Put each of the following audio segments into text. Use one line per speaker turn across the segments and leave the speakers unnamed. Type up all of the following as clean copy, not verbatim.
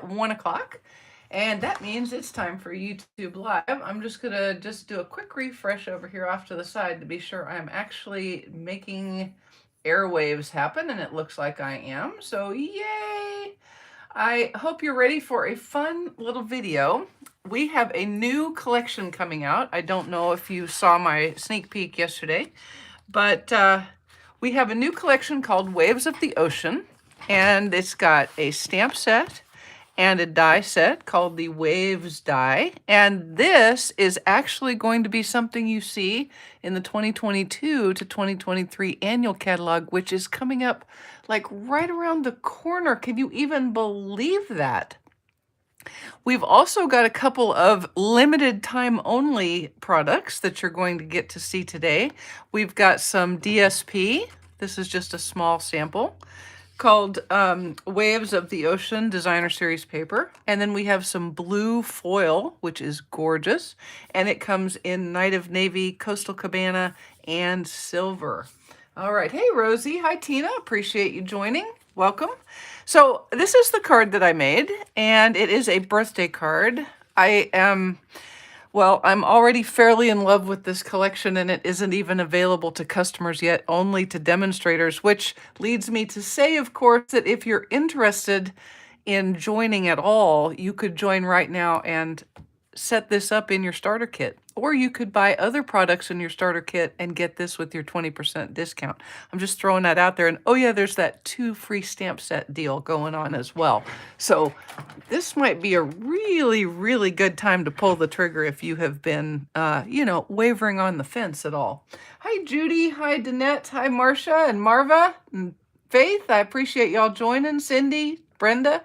1 o'clock. And that means it's time for YouTube Live. I'm just gonna do a quick refresh over here off to the side to be sure I'm actually making airwaves happen, and it looks like I am. So yay! I hope you're ready for a fun little video. We have a new collection coming out. I don't know if you saw my sneak peek yesterday, but we have a new collection called Waves of the Ocean, and it's got a stamp set and a die set called the Waves die. And this is actually going to be something you see in the 2022 to 2023 annual catalog, which is coming up like right around the corner. Can you even believe that? We've also got a couple of limited time only products that you're going to get to see today. We've got some DSP. This is just a small sample called Waves of the Ocean Designer Series paper. And then we have some blue foil, which is gorgeous. And it comes in Night of Navy, Coastal Cabana, and silver. All right. Hey, Rosie. Hi, Tina. Appreciate you joining. Welcome. So this is the card that I made, and it is a birthday card. Well, I'm already fairly in love with this collection, and it isn't even available to customers yet, only to demonstrators, which leads me to say, of course, that if you're interested in joining at all, you could join right now and set this up in your starter kit. Or you could buy other products in your starter kit and get this with your 20% discount. I'm just throwing that out there. And oh yeah, there's that 2 free stamp set deal going on as well. So this might be a really, really good time to pull the trigger if you have been, wavering on the fence at all. Hi, Judy. Hi, Danette. Hi, Marcia and Marva and Faith. I appreciate y'all joining. Cindy, Brenda.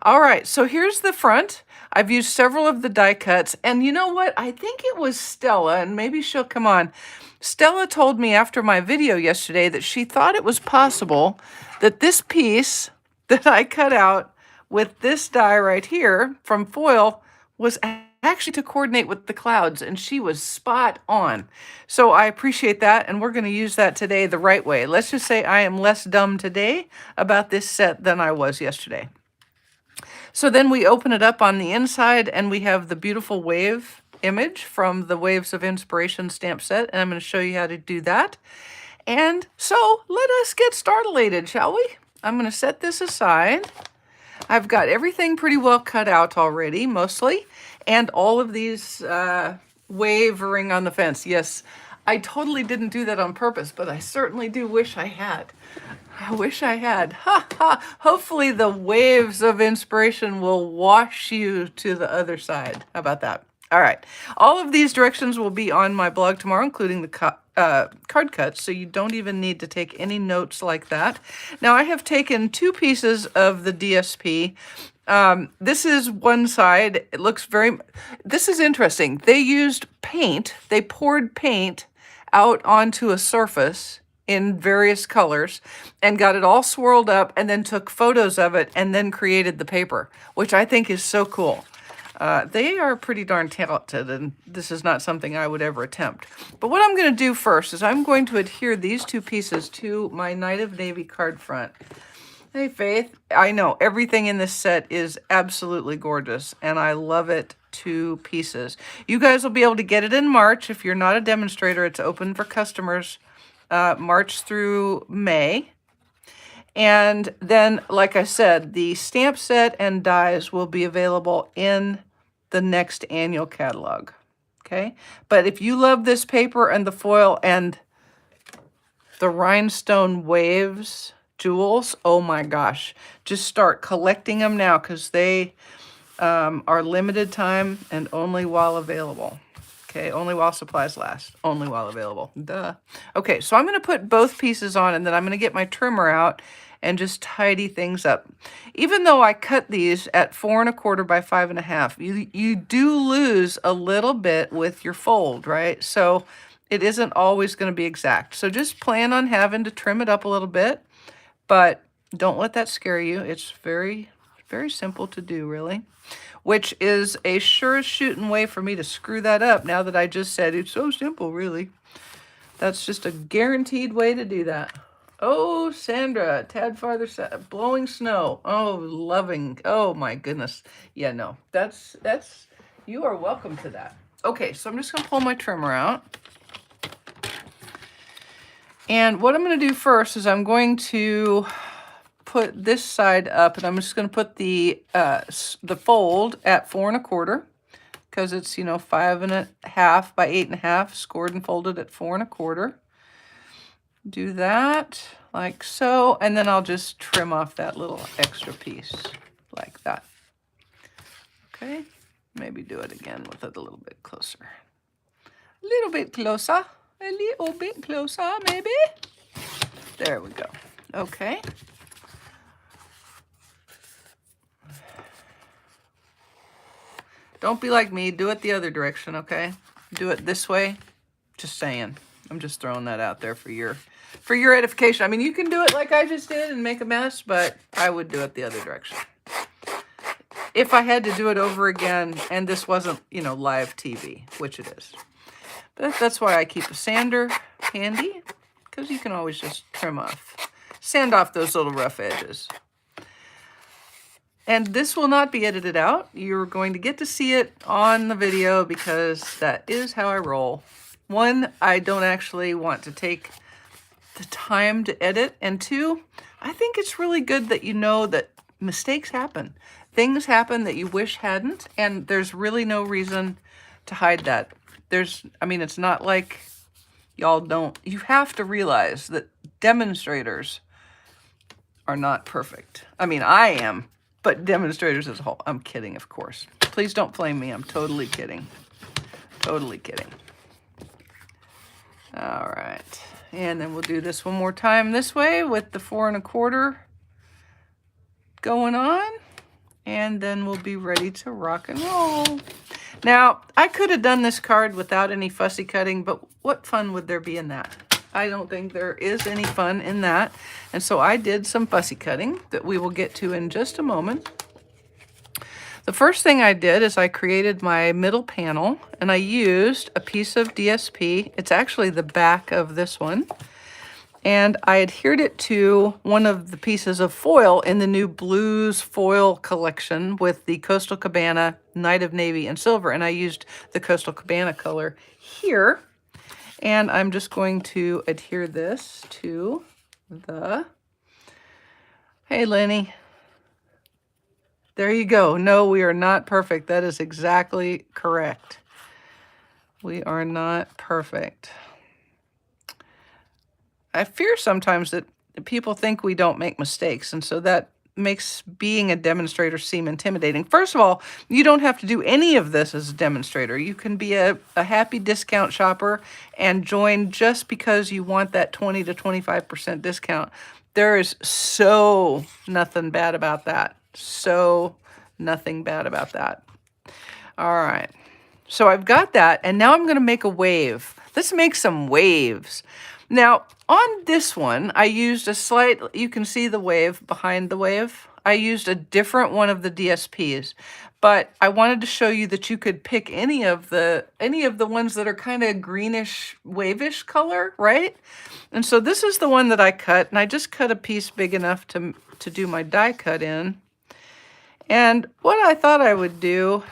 All right, so here's the front. I've used several of the die cuts, and you know what? I think it was Stella, and maybe she'll come on. Stella told me after my video yesterday that she thought it was possible that this piece that I cut out with this die right here from foil was actually to coordinate with the clouds, and she was spot on. So I appreciate that, and we're going to use that today the right way. Let's just say I am less dumb today about this set than I was yesterday. So then we open it up on the inside, and we have the beautiful wave image from the Waves of Inspiration stamp set, and I'm going to show you how to do that. And so let us get started, shall we? I'm going to set this aside. I've got everything pretty well cut out already, mostly, and all of these wavering on the fence. Yes, I totally didn't do that on purpose, but I certainly do wish I had. I wish I had. Ha ha. Hopefully the waves of inspiration will wash you to the other side. How about that? All right. All of these directions will be on my blog tomorrow, including the card cuts, so you don't even need to take any notes like that. Now, I have taken 2 pieces of the DSP. This is one side. It looks this is interesting. They used paint. They poured paint out onto a surface in various colors and got it all swirled up and then took photos of it and then created the paper, which I think is so cool. They are pretty darn talented, and this is not something I would ever attempt. But what I'm going to do first is I'm going to adhere these 2 pieces to my Night of Navy card front. Hey, Faith. I know everything in this set is absolutely gorgeous, and I love it to pieces. You guys will be able to get it in March. If you're not a demonstrator, it's open for customers March through May. And then, like I said, the stamp set and dies will be available in the next annual catalog. Okay? But if you love this paper and the foil and the rhinestone waves jewels, oh my gosh, just start collecting them now, because they are limited time and only while available. Okay, only while supplies last. Only while available. Duh. Okay, so I'm going to put both pieces on, and then I'm going to get my trimmer out and just tidy things up. Even though I cut these at 4 1/4 by 5 1/2, you do lose a little bit with your fold, right? So it isn't always going to be exact. So just plan on having to trim it up a little bit, but don't let that scare you. It's very, very simple to do, really. Which is a sure shooting way for me to screw that up now that I just said it's so simple, really. That's just a guaranteed way to do that. Oh, Sandra, tad farther south, blowing snow. Oh, loving. Oh my goodness. Yeah, no, that's, you are welcome to that. Okay, so I'm just gonna pull my trimmer out. And what I'm gonna do first is I'm going to put this side up, and I'm just gonna put the fold at 4 1/4, because it's, you know, 5 1/2 by 8 1/2, scored and folded at 4 1/4. Do that like so, and then I'll just trim off that little extra piece like that. Okay, maybe do it again with it a little bit closer. A little bit closer, a little bit closer, maybe. There we go. Okay. Don't be like me, do it the other direction, okay? Do it this way, just saying. I'm just throwing that out there for your edification. I mean, you can do it like I just did and make a mess, but I would do it the other direction. If I had to do it over again and this wasn't, you know, live TV, which it is. But that's why I keep a sander handy, because you can always just sand off those little rough edges. And this will not be edited out. You're going to get to see it on the video because that is how I roll. One, I don't actually want to take the time to edit. And two, I think it's really good that you know that mistakes happen. Things happen that you wish hadn't, and there's really no reason to hide that. I mean, it's not like y'all don't. You have to realize that demonstrators are not perfect. I mean, I am, but demonstrators as a whole. I'm kidding, of course. Please don't blame me. I'm totally kidding. Totally kidding. All right. And then we'll do this one more time this way with the 4 1/4 going on. And then we'll be ready to rock and roll. Now, I could have done this card without any fussy cutting, but what fun would there be in that? I don't think there is any fun in that. And so I did some fussy cutting that we will get to in just a moment. The first thing I did is I created my middle panel, and I used a piece of DSP. It's actually the back of this one. And I adhered it to one of the pieces of foil in the new Blues foil collection with the Coastal Cabana Night of Navy and Silver. And I used the Coastal Cabana color here. And I'm just going to adhere this to the... Hey, Lenny. There you go. No, we are not perfect. That is exactly correct. We are not perfect. I fear sometimes that people think we don't make mistakes, and so that makes being a demonstrator seem intimidating. First of all, you don't have to do any of this as a demonstrator. You can be a happy discount shopper and join just because you want that 20 to 25% discount. There is so nothing bad about that. So nothing bad about that. All right. So I've got that, and now I'm going to make a wave. Let's make some waves. Now, on this one, I used a slight, you can see the wave behind the wave. I used a different one of the DSPs, but I wanted to show you that you could pick any of the ones that are kind of greenish, waveish color, right? And so this is the one that I cut, and I just cut a piece big enough to do my die cut in. And what I thought I would do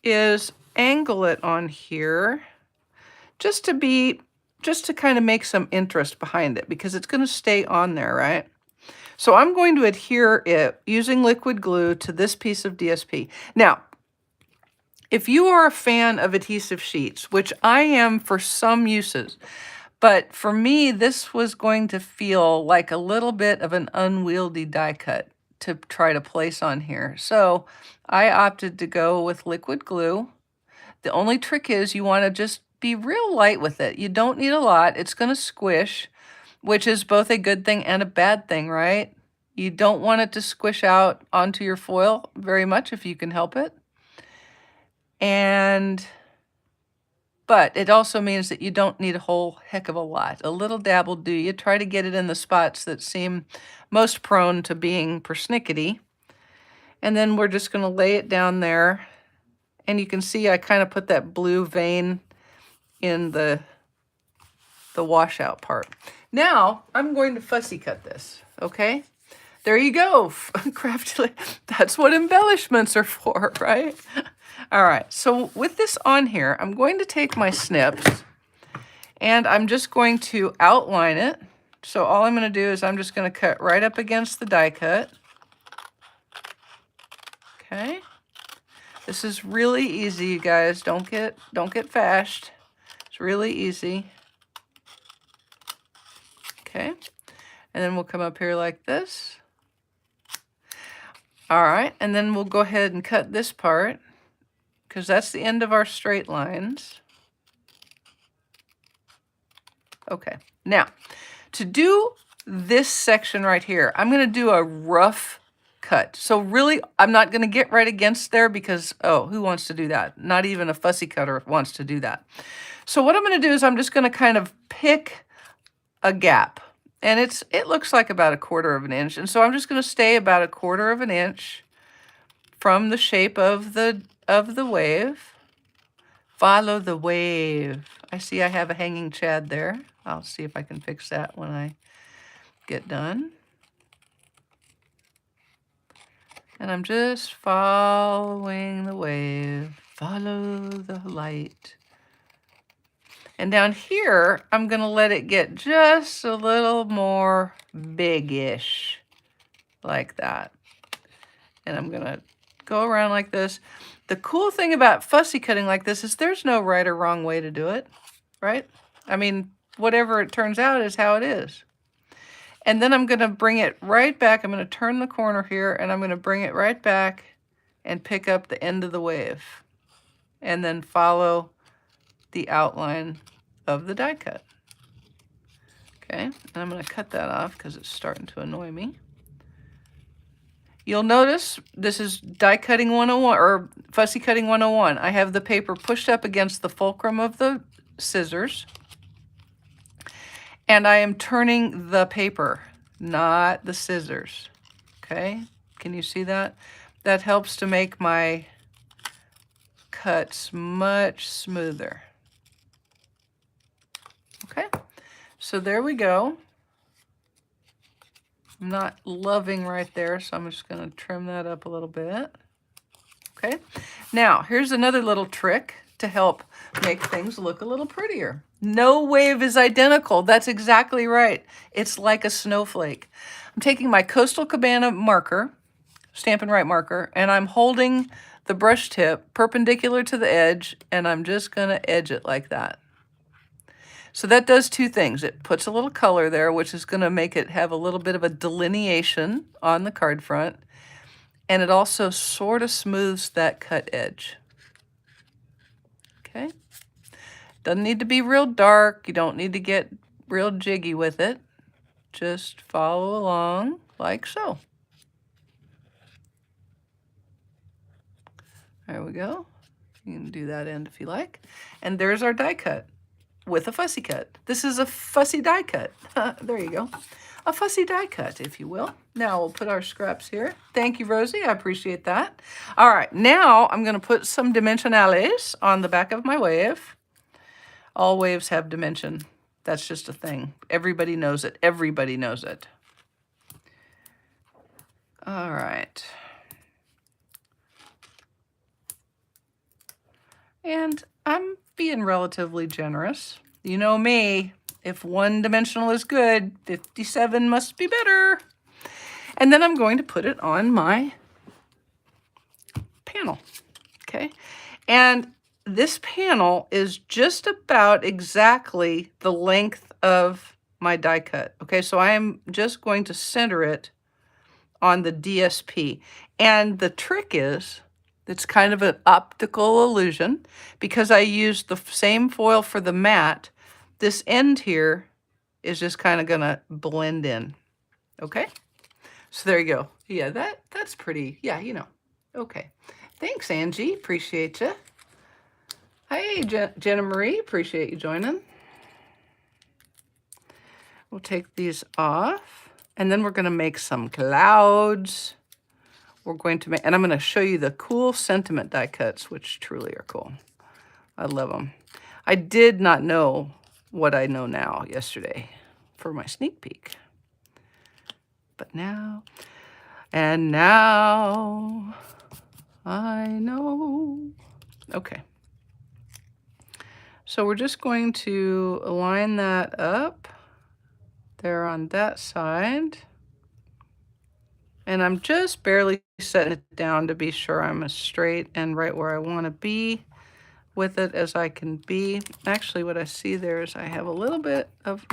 is angle it on here just to kind of make some interest behind it, because it's going to stay on there, right? So I'm going to adhere it using liquid glue to this piece of DSP. Now, if you are a fan of adhesive sheets, which I am for some uses, but for me, this was going to feel like a little bit of an unwieldy die cut to try to place on here. So I opted to go with liquid glue. The only trick is you want to just be real light with it. You don't need a lot. It's going to squish, which is both a good thing and a bad thing, right? You don't want it to squish out onto your foil very much if you can help it. But it also means that you don't need a whole heck of a lot. A little dab will do. You try to get it in the spots that seem most prone to being persnickety. And then we're just going to lay it down there. And you can see I kind of put that blue vein in the washout part. Now I'm going to fussy cut this, okay? There you go, craftily. That's what embellishments are for, right? All right, so with this on here, I'm going to take my snips and I'm just going to outline it. So all I'm going to do is I'm just going to cut right up against the die cut. Okay. This is really easy, you guys. Don't get fashed. It's really easy. Okay. And then we'll come up here like this. All right, and then we'll go ahead and cut this part because that's the end of our straight lines. Okay, now to do this section right here, I'm going to do a rough cut. So really, I'm not going to get right against there because, oh, who wants to do that? Not even a fussy cutter wants to do that. So what I'm going to do is I'm just going to kind of pick a gap. And it looks like about 1/4 of an inch. And so I'm just going to stay about 1/4 of an inch from the shape of the wave. Follow the wave. I see I have a hanging chad there. I'll see if I can fix that when I get done. And I'm just following the wave. Follow the light. And down here, I'm going to let it get just a little more big-ish, like that. And I'm going to go around like this. The cool thing about fussy cutting like this is there's no right or wrong way to do it, right? I mean, whatever it turns out is how it is. And then I'm going to bring it right back. I'm going to turn the corner here, and I'm going to bring it right back and pick up the end of the wave. And then follow the outline of the die cut. Okay, and I'm going to cut that off because it's starting to annoy me. You'll notice this is die cutting 101 or fussy cutting 101. I have the paper pushed up against the fulcrum of the scissors, and I am turning the paper, not the scissors. Okay, can you see that? That helps to make my cuts much smoother. Okay, so there we go. I'm not loving right there, so I'm just going to trim that up a little bit. Okay, now here's another little trick to help make things look a little prettier. No wave is identical. That's exactly right. It's like a snowflake. I'm taking my Coastal Cabana marker, Stampin' Right marker, and I'm holding the brush tip perpendicular to the edge, and I'm just going to edge it like that. So that does two things. It puts a little color there, which is going to make it have a little bit of a delineation on the card front. And it also sort of smooths that cut edge. Okay. Doesn't need to be real dark. You don't need to get real jiggy with it. Just follow along like so. There we go. You can do that end if you like. And there's our die cut with a fussy cut. This is a fussy die cut. There you go. A fussy die cut, if you will. Now we'll put our scraps here. Thank you, Rosie. I appreciate that. All right, now I'm going to put some dimensionales on the back of my wave. All waves have dimension. That's just a thing. Everybody knows it. Everybody knows it. All right. And I'm being relatively generous. You know me, if one dimensional is good, 57 must be better. And then I'm going to put it on my panel, okay? And this panel is just about exactly the length of my die cut, okay? So I am just going to center it on the DSP. And the trick is, it's kind of an optical illusion because I used the same foil for the matte. This end here is just kind of going to blend in. Okay? So there you go. Yeah, that's pretty. Yeah, you know. Okay. Thanks, Angie. Appreciate you. Hey, Jenna Marie. Appreciate you joining. We'll take these off. And then we're going to make some clouds. We're going to make, and I'm going to show you the cool sentiment die cuts, which truly are cool. I love them. I did not know what I know now yesterday. for my sneak peek. But now, and now, I know. Okay. So we're just going to line that up there on that side. And I'm just barely setting it down to be sure I'm as straight and right where I want to be with it as I can be. Actually, what I see there is I have a little bit of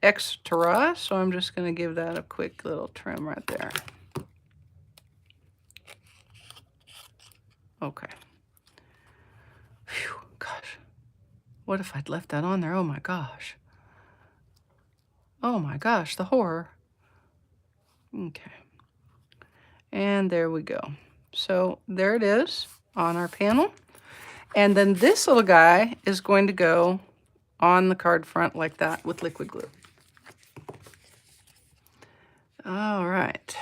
extra, so I'm just going to give that a quick little trim right there. Okay. Phew, gosh. What if I'd left that on there? Oh my gosh. Oh my gosh, the horror. Okay. And there we go. So there it is on our panel. And then this little guy is going to go on the card front like that with liquid glue. All right.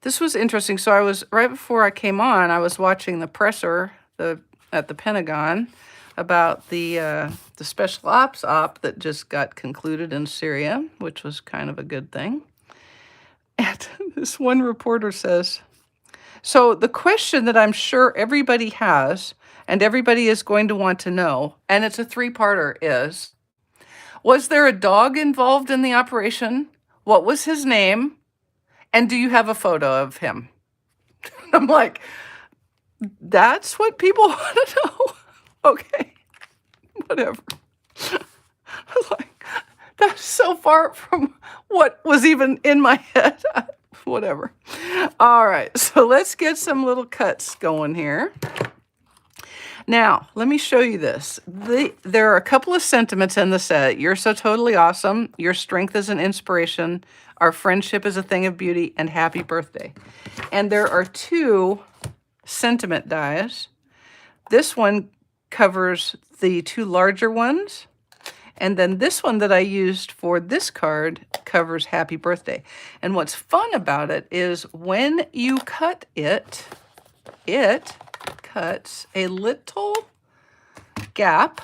This was interesting. So I was, right before I came on, I was watching the presser at the Pentagon about the special ops op that just got concluded in Syria, which was kind of a good thing. And this one reporter says, so the question that I'm sure everybody has, and everybody is going to want to know, and it's a three-parter, is, was there a dog involved in the operation? What was his name? And do you have a photo of him? I'm like, that's what people want to know? Okay, whatever. I was like, that's so far from what was even in my head. Whatever. All right, so let's get some little cuts going here. Now, let me show you this. There are a couple of sentiments in the set. You're so totally awesome. Your strength is an inspiration. Our friendship is a thing of beauty. And happy birthday. And there are two sentiment dies. This one covers the two larger ones. And then this one that I used for this card covers happy birthday. And what's fun about it is when you cut it, it cuts a little gap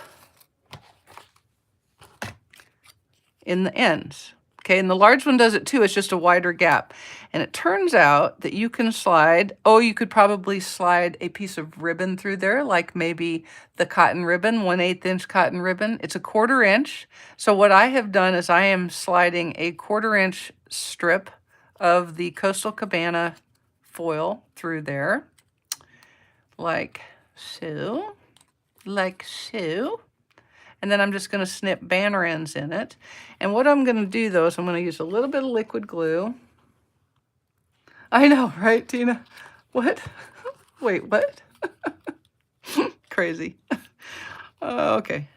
in the ends. Okay, and the large one does it too. It's just a wider gap. And it turns out that you can slide, you could probably slide a piece of ribbon through there, like maybe the cotton ribbon, 1/8 inch cotton ribbon. It's a 1/4 inch. So what I have done is I am sliding a 1/4 inch strip of the Coastal Cabana foil through there, like so, like so. And then I'm just going to snip banner ends in it. And what I'm going to do, though, is I'm going to use a little bit of liquid glue. I know, right, Tina? What? Wait, what? Crazy. Okay.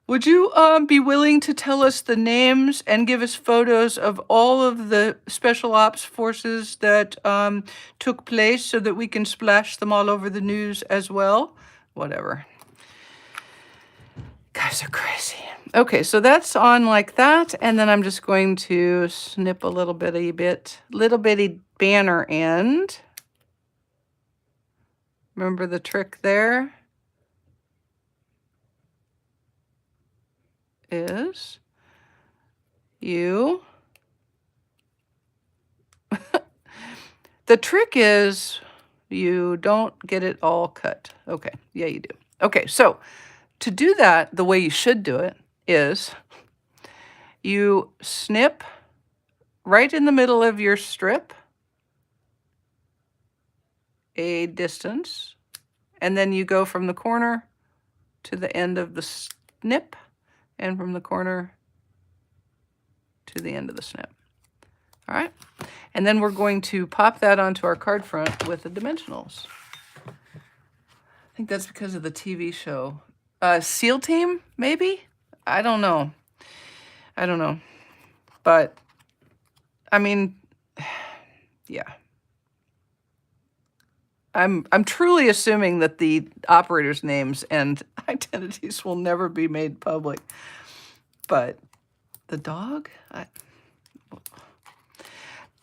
Would you be willing to tell us the names and give us photos of all of the special ops forces that took place so that we can splash them all over the news as well? Whatever. Guys are crazy. Okay, so that's on like that, and then I'm just going to snip a little bitty banner end. Remember the trick there is you. The trick is you don't get it all cut. Okay, yeah, you do. Okay, so to do that, the way you should do it is you snip right in the middle of your strip a distance, and then you go from the corner to the end of the snip, and from the corner to the end of the snip. All right, and then we're going to pop that onto our card front with the dimensionals. I think that's because of the TV show. SEAL Team, maybe? I don't know. But, I mean, yeah. I'm truly assuming that the operators' names and identities will never be made public. But the dog?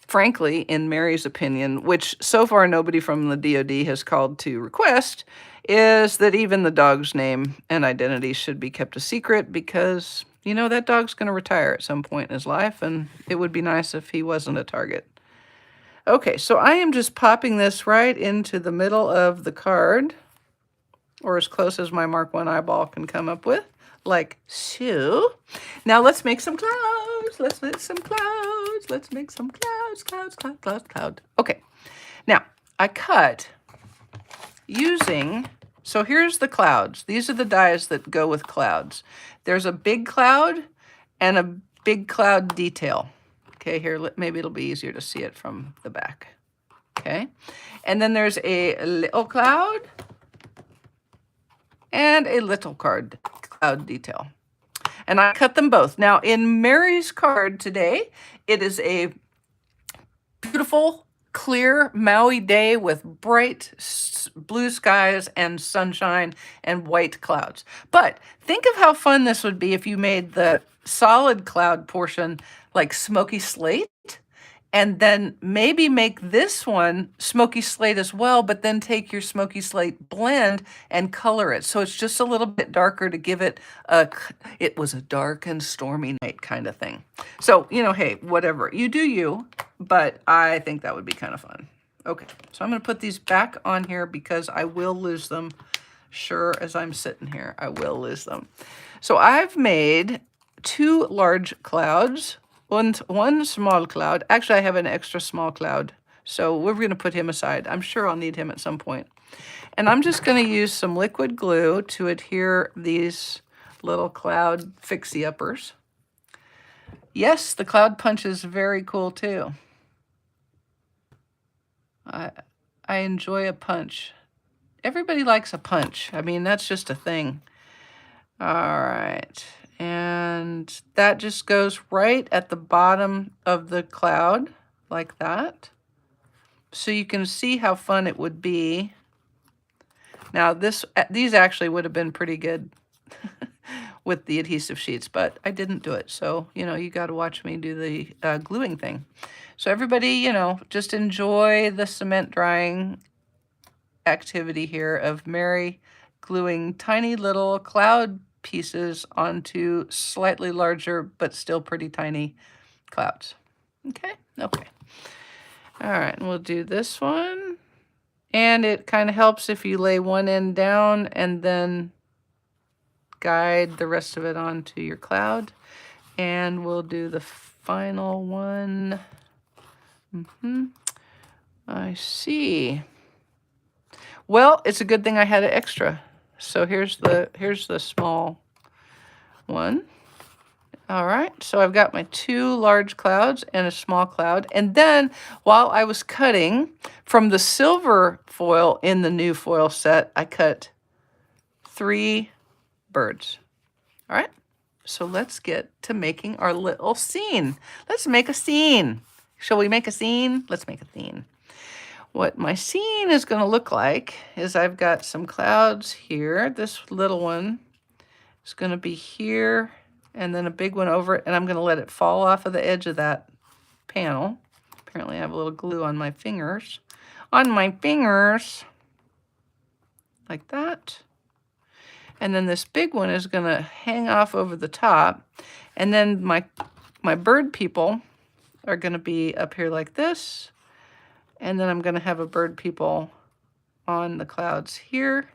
Frankly, in Mary's opinion, which so far nobody from the DoD has called to request, is that even the dog's name and identity should be kept a secret because You know, that dog's going to retire at some point in his life, and it would be nice if he wasn't a target. Okay, so I am just popping this right into the middle of the card, or as close as my Mark 1 eyeball can come up with, like so. Now let's make some clouds. Let's make some clouds. Let's make some clouds, clouds, clouds, clouds, clouds. Okay, now I cut using, so here's the clouds. These are the dies that go with clouds. There's a big cloud and a big cloud detail. Okay, here, maybe it'll be easier to see it from the back. Okay, and then there's a little cloud and a little cloud detail. And I cut them both. Now, in Mary's card today, it is a beautiful, clear Maui day with bright blue skies and sunshine and white clouds. But think of how fun this would be if you made the solid cloud portion like smoky slate, and then maybe make this one smoky slate as well, but then take your smoky slate blend and color it. So it's just a little bit darker to give it it was a dark and stormy night kind of thing. So, you know, hey, whatever, you do you, but I think that would be kind of fun. Okay, so I'm gonna put these back on here because I will lose them. Sure, as I'm sitting here, I will lose them. So I've made 2 large clouds, one small cloud. Actually, I have an extra small cloud, so we're going to put him aside. I'm sure I'll need him at some point. And I'm just going to use some liquid glue to adhere these little cloud fixie-uppers. Yes, the cloud punch is very cool too. I enjoy a punch. Everybody likes a punch. I mean, that's just a thing. All right. And that just goes right at the bottom of the cloud, like that. So you can see how fun it would be. Now, these actually would have been pretty good with the adhesive sheets, but I didn't do it. So, you know, you got to watch me do the gluing thing. So everybody, you know, just enjoy the cement drying activity here of Mary gluing tiny little cloud pieces onto slightly larger but still pretty tiny clouds. Okay, okay. All right, and we'll do this one. And it kind of helps if you lay one end down and then guide the rest of it onto your cloud. And we'll do the final one. I see. Well, it's a good thing I had an extra. So here's the small one. All right, so I've got my 2 large clouds and a small cloud. And then while I was cutting from the silver foil in the new foil set, I cut 3 birds. All right, so let's get to making our little scene. Let's make a scene. Shall we make a scene? Let's make a scene. What my scene is going to look like is I've got some clouds here. This little one is going to be here, and then a big one over it, and I'm going to let it fall off of the edge of that panel. Apparently I have a little glue on my fingers. On my fingers, like that. And then this big one is going to hang off over the top, and then my bird people are going to be up here like this. And then I'm going to have a bird people on the clouds here.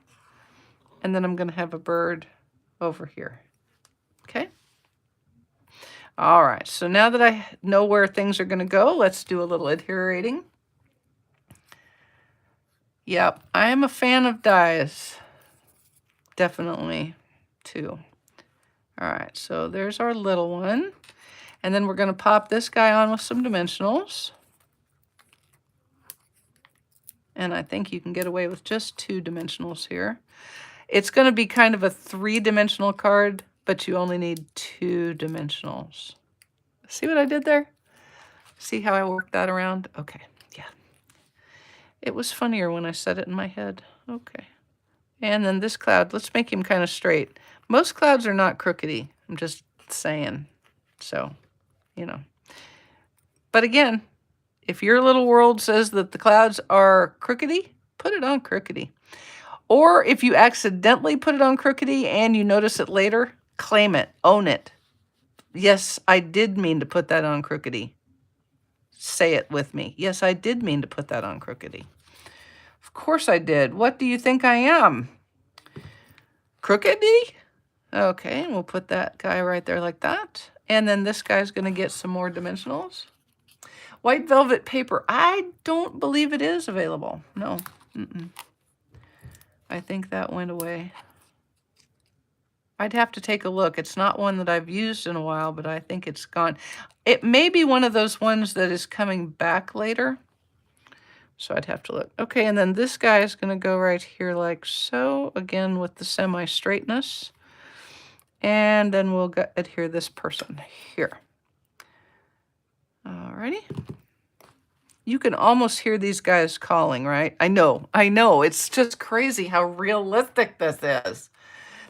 And then I'm going to have a bird over here. Okay? All right, so now that I know where things are going to go, let's do a little adherating. Yep, I am a fan of dies. Definitely, too. All right, so there's our little one. And then we're going to pop this guy on with some dimensionals. And I think you can get away with just 2 dimensionals here. It's going to be kind of a 3-dimensional card, but you only need 2 dimensionals. See what I did there? See how I worked that around? Okay, yeah. It was funnier when I said it in my head. Okay. And then this cloud, let's make him kind of straight. Most clouds are not crookedy. I'm just saying. So, you know. But again, if your little world says that the clouds are crookedy, put it on crookedy. Or if you accidentally put it on crookedy and you notice it later, claim it, own it. Yes, I did mean to put that on crookedy. Say it with me. Yes, I did mean to put that on crookedy. Of course I did. What do you think I am? Crookedy? Okay, we'll put that guy right there like that. And then this guy's going to get some more dimensionals. White velvet paper. I don't believe it is available. No. I think that went away. I'd have to take a look. It's not one that I've used in a while, but I think it's gone. It may be one of those ones that is coming back later. So I'd have to look. Okay, and then this guy is going to go right here like so, again with the semi-straightness. And then we'll adhere this person here. Alrighty. You can almost hear these guys calling, right? I know. It's just crazy how realistic this is.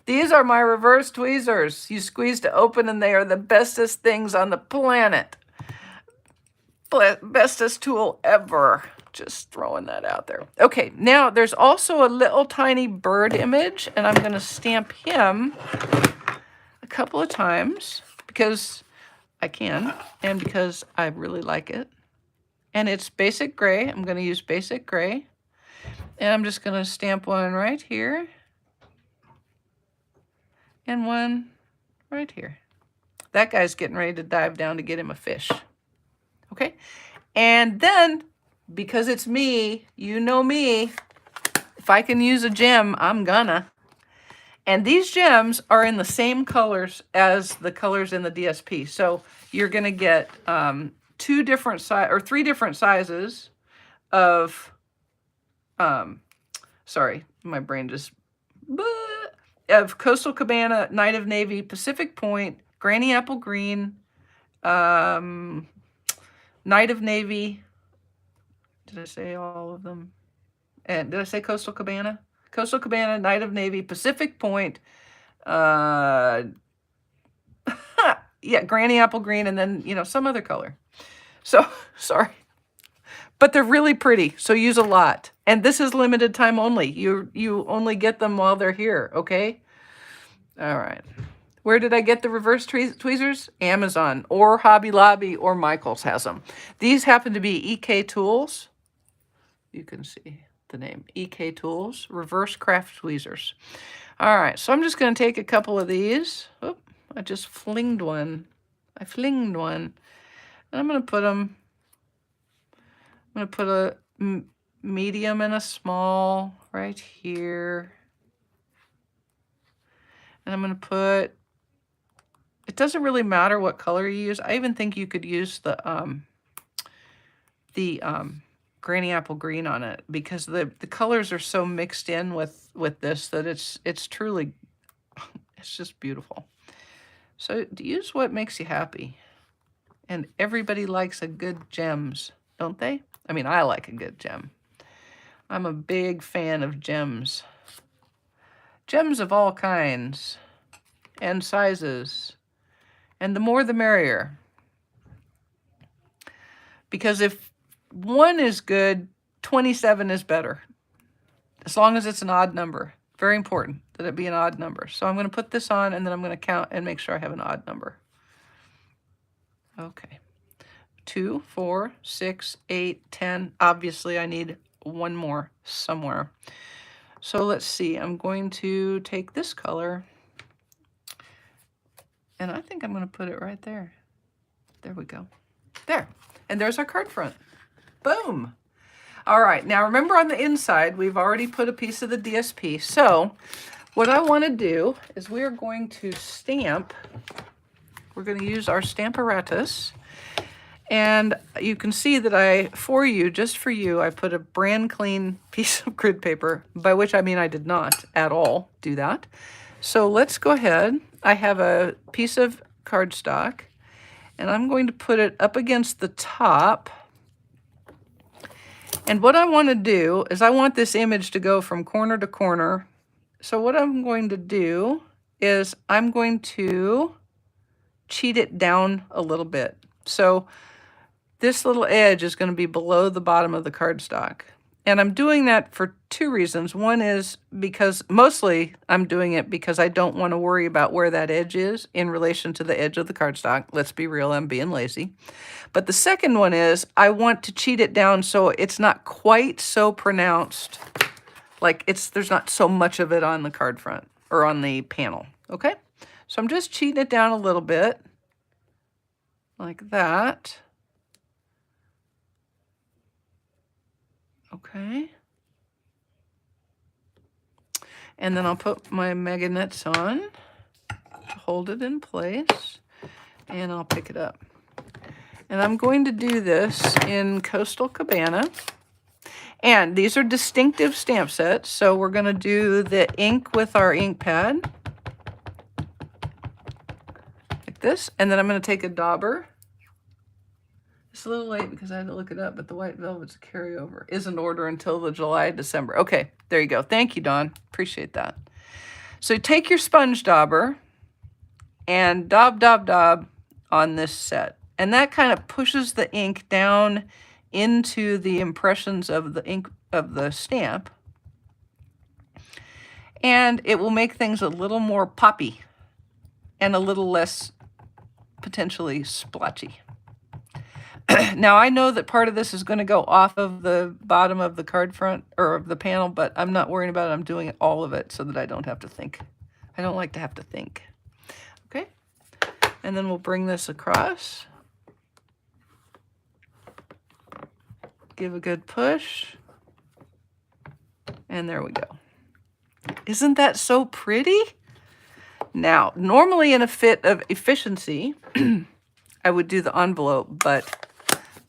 These are my reverse tweezers. You squeeze to open and they are the bestest things on the planet. Bestest tool ever. Just throwing that out there. Okay, now there's also a little tiny bird image, and I'm going to stamp him a couple of times because I can and because I really like it. And it's basic gray. I'm going to use basic gray. And I'm just going to stamp one right here. And one right here. That guy's getting ready to dive down to get him a fish. Okay? And then, because it's me, you know me, if I can use a gem, I'm gonna. And these gems are in the same colors as the colors in the DSP. So you're going to get three different sizes of, sorry, my brain just, of Coastal Cabana, Night of Navy, Pacific Point, Granny Apple Green, Night of Navy. Did I say all of them? And did I say Coastal Cabana? Coastal Cabana, Night of Navy, Pacific Point, yeah, Granny Apple Green, and then, you know, some other color. So, sorry. But they're really pretty, so use a lot. And this is limited time only. You only get them while they're here, okay? All right. Where did I get the reverse tweezers? Amazon or Hobby Lobby or Michaels has them. These happen to be EK Tools. You can see the name, EK Tools, reverse craft tweezers. All right, so I'm just going to take a couple of these. Oh, I just flinged one. And I'm going to put them, I'm going to put a medium and a small right here. And I'm going to put, it doesn't really matter what color you use. I even think you could use the Granny Apple Green on it because the colors are so mixed in with this that it's truly, it's just beautiful. So use what makes you happy. And everybody likes a good gems, don't they? I mean, I like a good gem. I'm a big fan of gems. Gems of all kinds and sizes. And the more the merrier. Because if one is good, 27 is better. As long as it's an odd number. Very important that it be an odd number. So I'm going to put this on and then I'm going to count and make sure I have an odd number. Okay. 2, 4, 6, 8, 10. Obviously, I need one more somewhere. So let's see. I'm going to take this color. And I think I'm going to put it right there. There we go. There. And there's our card front. Boom. All right. Now, remember on the inside, we've already put a piece of the DSP. So what I want to do is we are going to stamp. We're going to use our Stamparatus. And you can see that just for you, I put a brand clean piece of grid paper, by which I mean I did not at all do that. So let's go ahead. I have a piece of cardstock, and I'm going to put it up against the top. And what I want to do is I want this image to go from corner to corner. So what I'm going to do is I'm going to cheat it down a little bit. So this little edge is going to be below the bottom of the cardstock. And I'm doing that for two reasons. One is because mostly I'm doing it because I don't want to worry about where that edge is in relation to the edge of the cardstock. Let's be real, I'm being lazy. But the second one is I want to cheat it down so it's not quite so pronounced. Like there's not so much of it on the card front or on the panel. Okay? So I'm just cheating it down a little bit like that. Okay. And then I'll put my magnets on to hold it in place, and I'll pick it up. And I'm going to do this in Coastal Cabana. And these are distinctive stamp sets, so we're going to do the ink with our ink pad, like this. And then I'm going to take a dauber. It's a little late because I had to look it up, but the white velvet's a carryover. Isn't order until the July, December. Okay, there you go. Thank you, Dawn. Appreciate that. So take your sponge dauber and daub, daub, daub on this set. And that kind of pushes the ink down into the impressions of the ink of the stamp. And it will make things a little more poppy and a little less potentially splotchy. Now, I know that part of this is going to go off of the bottom of the card front or of the panel, but I'm not worrying about it. I'm doing all of it so that I don't have to think. I don't like to have to think. Okay. And then we'll bring this across. Give a good push. And there we go. Isn't that so pretty? Now, normally in a fit of efficiency, I would do the envelope, but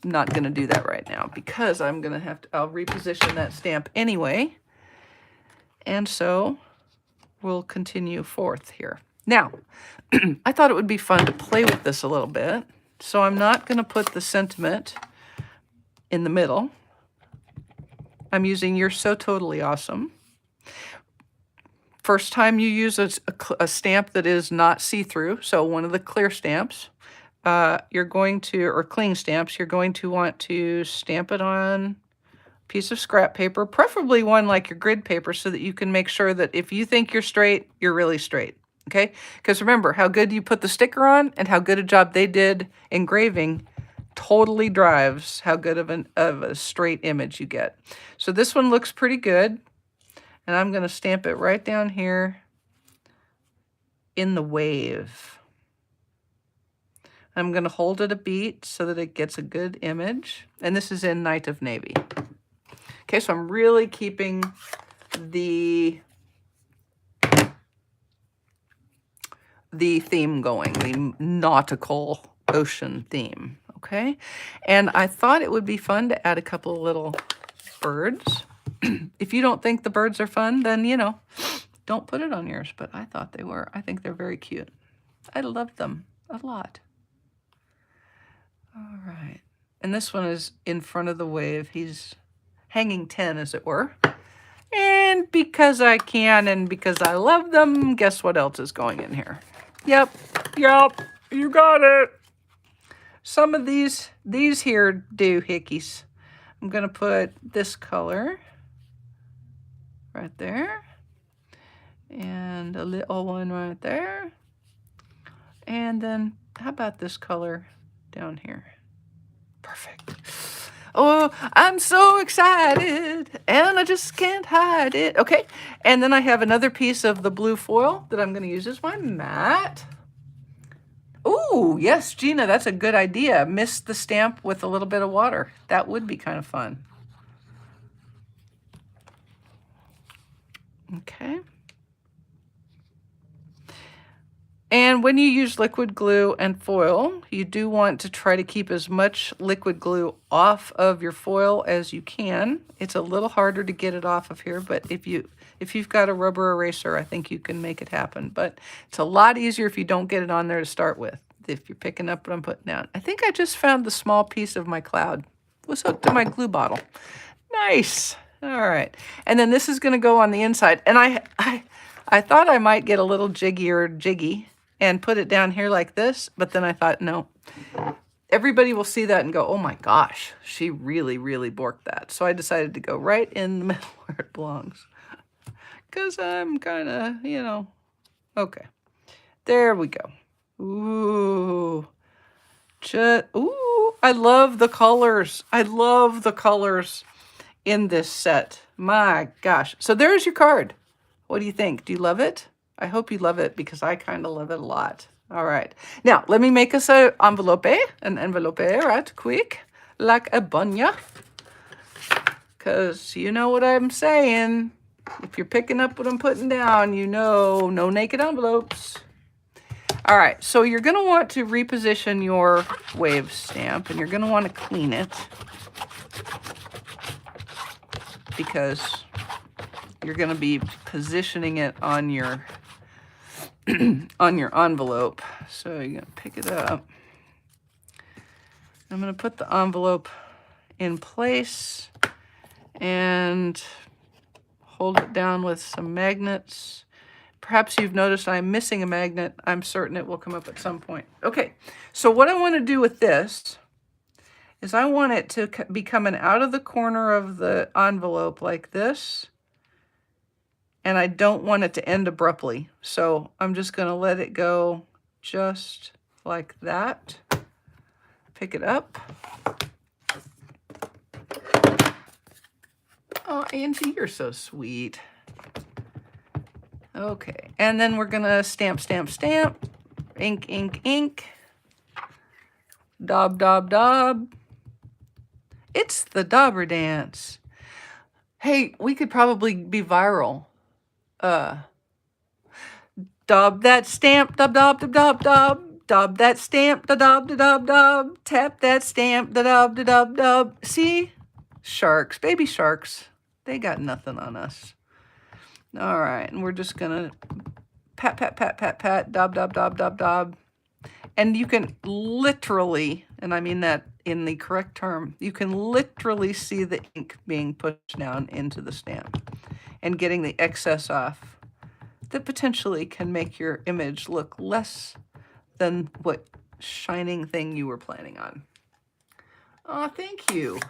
I'm not going to do that right now because I'm going to have to, I'll reposition that stamp anyway. And so we'll continue forth here. Now, I thought it would be fun to play with this a little bit. So I'm not going to put the sentiment in the middle. I'm using You're So Totally Awesome. First time you use a stamp that is not see-through, so one of the clear stamps, you're going to, or cling stamps, you're going to want to stamp it on a piece of scrap paper, preferably one like your grid paper, so that you can make sure that if you think you're straight, you're really straight, okay? Because remember, how good you put the sticker on and how good a job they did engraving totally drives how good of a straight image you get. So this one looks pretty good. And I'm going to stamp it right down here in the wave. I'm going to hold it a beat so that it gets a good image. And this is in Night of Navy. Okay, so I'm really keeping the theme going, the nautical ocean theme. Okay, and I thought it would be fun to add a couple of little birds. If you don't think the birds are fun, then, you know, don't put it on yours. But I thought they were. I think they're very cute. I love them a lot. All right. And this one is in front of the wave. He's hanging 10, as it were. And because I can and because I love them, guess what else is going in here? Yep, you got it. Some of these here doohickeys. I'm going to put this color right there, and a little one right there, and then how about this color down here? Perfect. Oh, I'm so excited, and I just can't hide it. Okay, and then I have another piece of the blue foil that I'm going to use as my mat. Ooh, yes, Gina, that's a good idea. Mist the stamp with a little bit of water. That would be kind of fun. Okay. And when you use liquid glue and foil, you do want to try to keep as much liquid glue off of your foil as you can. It's a little harder to get it off of here, but if you've got a rubber eraser, I think you can make it happen. But it's a lot easier if you don't get it on there to start with, if you're picking up what I'm putting down. I think I just found the small piece of my cloud. It was hooked to my glue bottle. Nice. All right. And then this is going to go on the inside. And I thought I might get a little jiggy and put it down here like this, but then I thought, no, everybody will see that and go, oh my gosh, she really, really borked that. So I decided to go right in the middle where it belongs. Because I'm kind of, you know, okay. There we go. Ooh. Ooh, I love the colors. I love the colors in this set. My gosh. So there's your card. What do you think? Do you love it? I hope you love it because I kind of love it a lot. All right. Now, let me make us an envelope, right quick, like a bunya. Because you know what I'm saying. If you're picking up what I'm putting down, you know, no naked envelopes. All right, so you're going to want to reposition your wave stamp, and you're going to want to clean it because you're going to be positioning it on your on your envelope. So you're going to pick it up. I'm going to put the envelope in place and hold it down with some magnets. Perhaps you've noticed I'm missing a magnet. I'm certain it will come up at some point. Okay, so what I want to do with this is I want it to be coming out of the corner of the envelope like this. And I don't want it to end abruptly. So I'm just going to let it go just like that. Pick it up. Oh, Angie, you're so sweet. Okay, and then we're going to stamp, stamp, stamp. Ink, ink, ink. Daub, daub, daub. It's the dauber dance. Hey, we could probably be viral. Daub that stamp, daub, daub, daub, daub, daub. Daub that stamp, da daub, da daub, daub. Tap that stamp, da daub, da daub, daub. See? Sharks, baby sharks. They got nothing on us. All right, and we're just gonna pat, pat, pat, pat, pat, daub, daub, daub, daub, daub. And you can literally, and I mean that in the correct term, you can literally see the ink being pushed down into the stamp and getting the excess off that potentially can make your image look less than what shining thing you were planning on. Oh, thank you.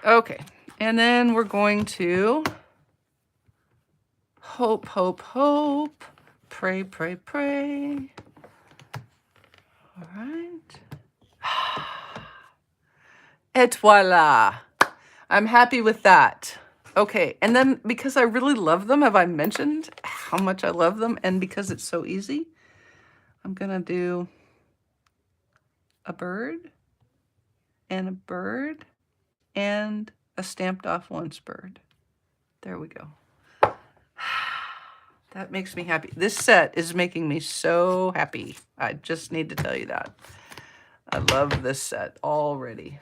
Okay, and then we're going to hope, hope, hope. Pray, pray, pray. All right. Et voila. I'm happy with that. Okay, and then because I really love them, have I mentioned how much I love them? And because it's so easy, I'm gonna do a bird and a bird and a stamped off once bird. There we go. That makes me happy. This set is making me so happy. I just need to tell you that. I love this set already.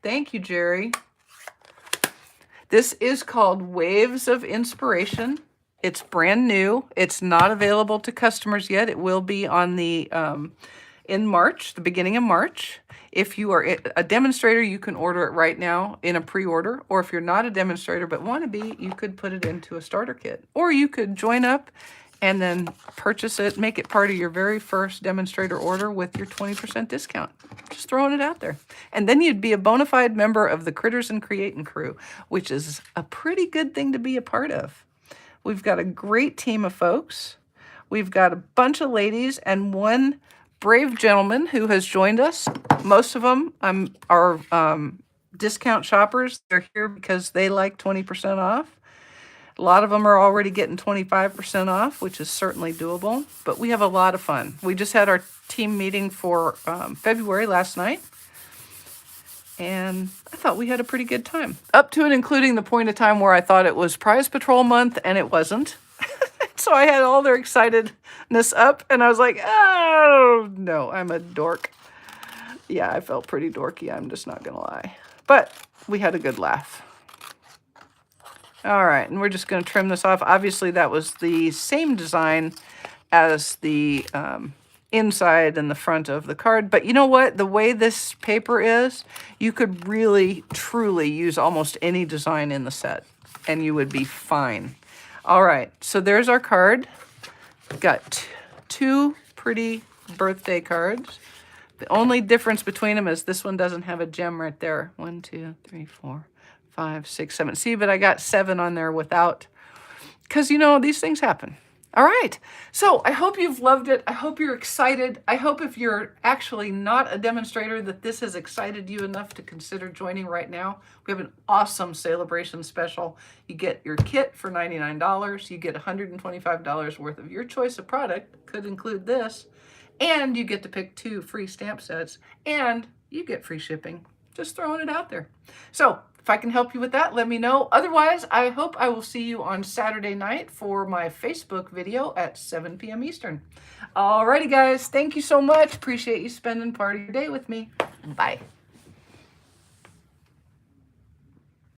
Thank you, Jerry. This is called Waves of Inspiration. It's brand new. It's not available to customers yet. It will be on the in March, the beginning of March. If you are a demonstrator, you can order it right now in a pre-order. Or if you're not a demonstrator but want to be, you could put it into a starter kit. Or you could join up and then purchase it, make it part of your very first demonstrator order with your 20% discount. Just throwing it out there. And then you'd be a bona fide member of the Critters and Creatin' crew, which is a pretty good thing to be a part of. We've got a great team of folks. We've got a bunch of ladies and one brave gentleman who has joined us. Most of them are discount shoppers. They're here because they like 20% off. A lot of them are already getting 25% off, which is certainly doable. But we have a lot of fun. We just had our team meeting for February last night. And I thought we had a pretty good time. Up to and including the point of time where I thought it was Prize Patrol month, and it wasn't. So I had all their excitedness up, and I was like, oh, no, I'm a dork. Yeah, I felt pretty dorky, I'm just not going to lie. But we had a good laugh. All right, and we're just going to trim this off. Obviously, that was the same design as the inside and the front of the card. But you know what? The way this paper is, you could really, truly use almost any design in the set, and you would be fine. All right, so there's our card. Got two pretty birthday cards. The only difference between them is this one doesn't have a gem right there. 1, 2, 3, 4, 5, 6, 7. See, but I got 7 on there without, because, you know, these things happen. All right. So I hope you've loved it. I hope you're excited. I hope if you're actually not a demonstrator that this has excited you enough to consider joining right now. We have an awesome celebration special. You get your kit for $99. You get $125 worth of your choice of product, could include this, and you get to pick 2 free stamp sets, and you get free shipping. Just throwing it out there. So if I can help you with that, let me know. Otherwise, I hope I will see you on Saturday night for my Facebook video at 7 p.m. Eastern. Alrighty, guys. Thank you so much. Appreciate you spending part of your day with me. Bye.